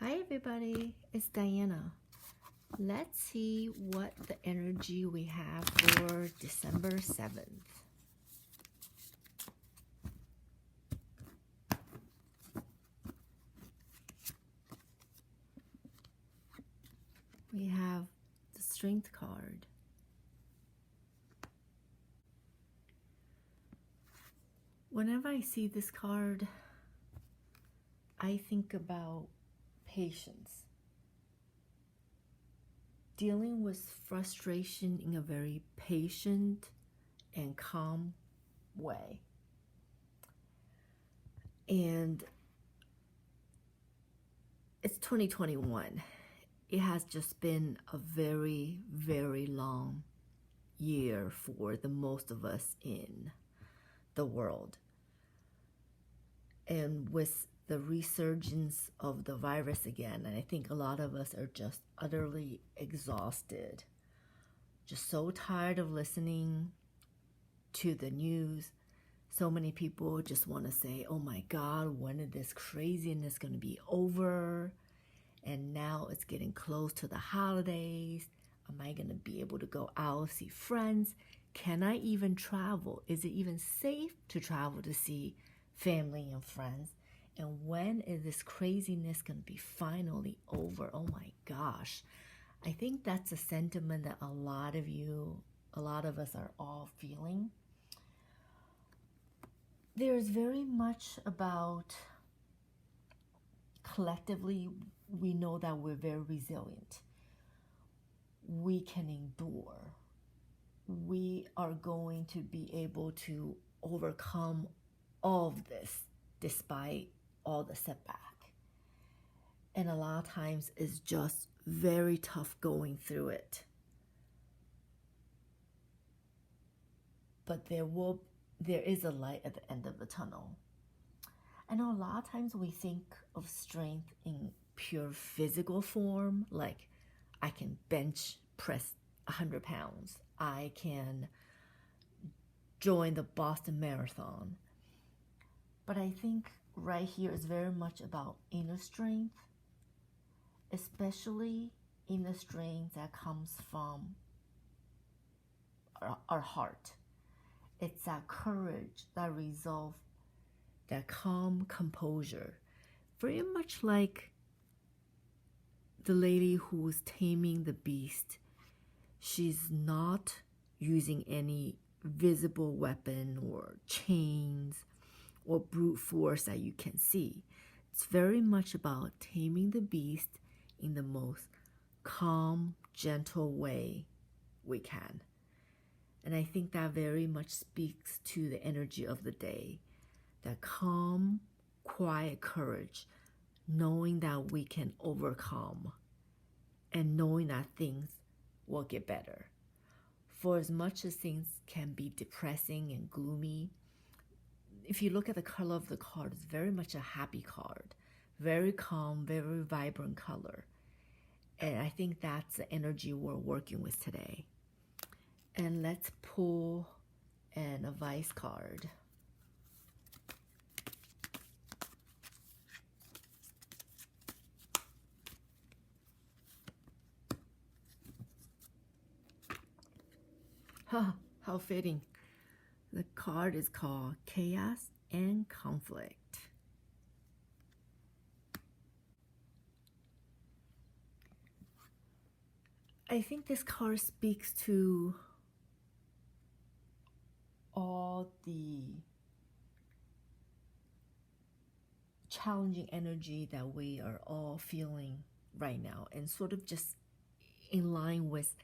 Hi everybody, it's Diana. Let's see what the energy we have for December 7th. We have the Strength card. Whenever I see this card, I think about patience. Dealing with frustration in a very patient and calm way. And it's 2021. It has just been a very, very long year for the most of us in the world. And with the resurgence of the virus again, and I think a lot of us are just utterly exhausted, just so tired of listening to the news. So many people just want to say, oh my God, when is this craziness going to be over? And now it's getting close to the holidays. Am I going to be able to go out, see friends? Can I even travel? Is it even safe to travel to see family and friends? And when is this craziness going to be finally over? Oh my gosh. I think that's a sentiment that a lot of us are all feeling. There's very much about collectively, we know that we're very resilient. We can endure. We are going to be able to overcome all of this despite all the setback. And a lot of times it's just very tough going through it. But there is a light at the end of the tunnel. I know a lot of times we think of strength in pure physical form, like I can bench press 100 pounds. I can join the Boston Marathon. But I think right here is very much about inner strength, especially inner strength that comes from our heart. It's that courage, that resolve, that calm composure. Very much like the lady who was taming the beast. She's not using any visible weapon or chains or brute force that you can see. It's very much about taming the beast in the most calm, gentle way we can. And I think that very much speaks to the energy of the day. That calm, quiet courage, knowing that we can overcome and knowing that things will get better. For as much as things can be depressing and gloomy, if you look at the color of the card, it's very much a happy card. Very calm, very vibrant color. And I think that's the energy we're working with today. And let's pull an advice card. How fitting. The card is called Chaos and Conflict. I think this card speaks to all the challenging energy that we are all feeling right now, and sort of just in line with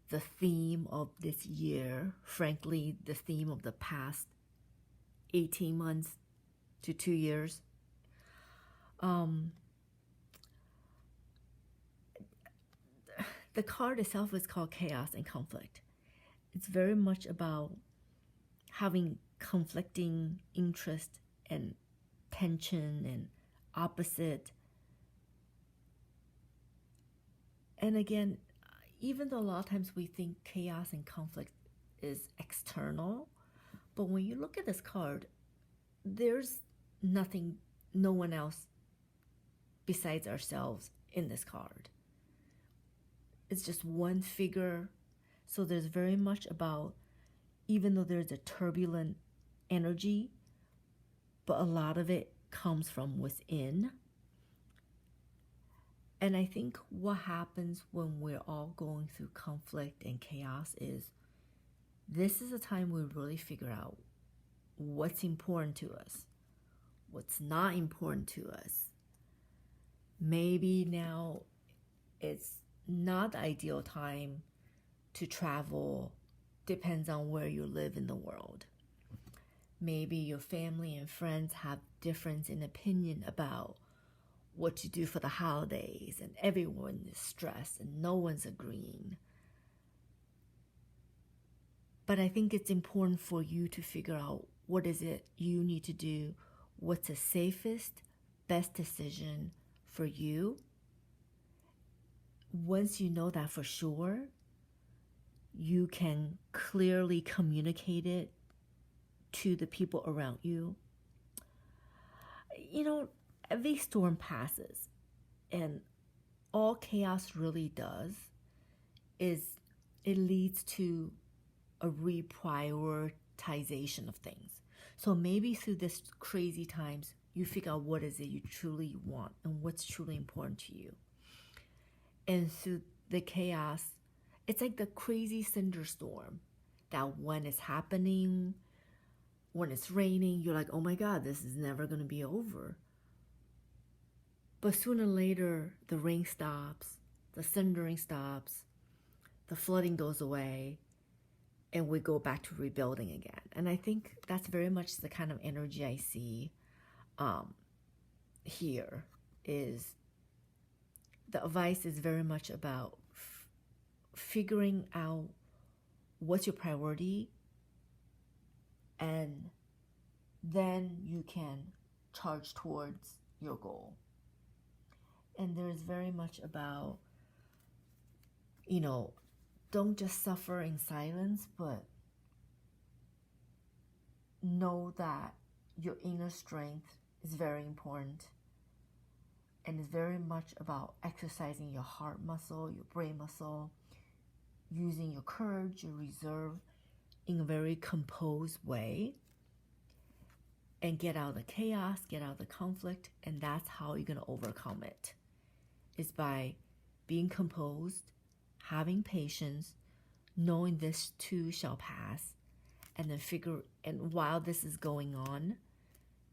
the theme of this year, frankly, the theme of the past 18 months to 2 years. The card itself is called Chaos and Conflict. It's very much about having conflicting interest and tension and opposite. And again, even though a lot of times we think chaos and conflict is external, but when you look at this card, there's nothing, no one else besides ourselves in this card. It's just one figure. So there's very much about, even though there's a turbulent energy, but a lot of it comes from within. And I think what happens when we're all going through conflict and chaos is this is a time we really figure out what's important to us, what's not important to us. Maybe now it's not the ideal time to travel, depends on where you live in the world. Maybe your family and friends have difference in opinion about what to do for the holidays, and everyone is stressed and no one's agreeing. But I think it's important for you to figure out what is it you need to do, what's the safest, best decision for you. Once you know that for sure, you can clearly communicate it to the people around you. Every storm passes, and all chaos really does is it leads to a reprioritization of things. So maybe through this crazy times, you figure out what is it you truly want and what's truly important to you. And through the chaos, it's like the crazy thunderstorm that when it's happening, when it's raining, you're like, oh my God, this is never going to be over. But sooner or later, the rain stops, the thundering stops, the flooding goes away, and we go back to rebuilding again. And I think that's very much the kind of energy I see here. Is the advice is very much about figuring out what's your priority, and then you can charge towards your goal. And there's very much about, don't just suffer in silence, but know that your inner strength is very important. And it's very much about exercising your heart muscle, your brain muscle, using your courage, your reserve in a very composed way. And get out of the chaos, get out of the conflict, and that's how you're going to overcome it. Is by being composed, having patience, knowing this too shall pass, and then while this is going on,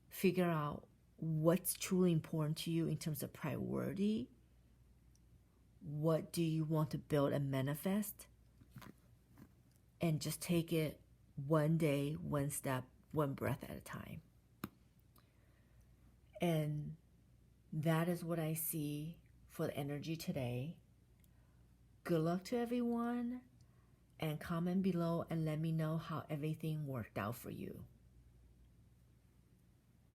figure out what's truly important to you in terms of priority. What do you want to build and manifest? And just take it one day, one step, one breath at a time. And that is what I see for the energy today. Good luck to everyone, and comment below and let me know how everything worked out for you.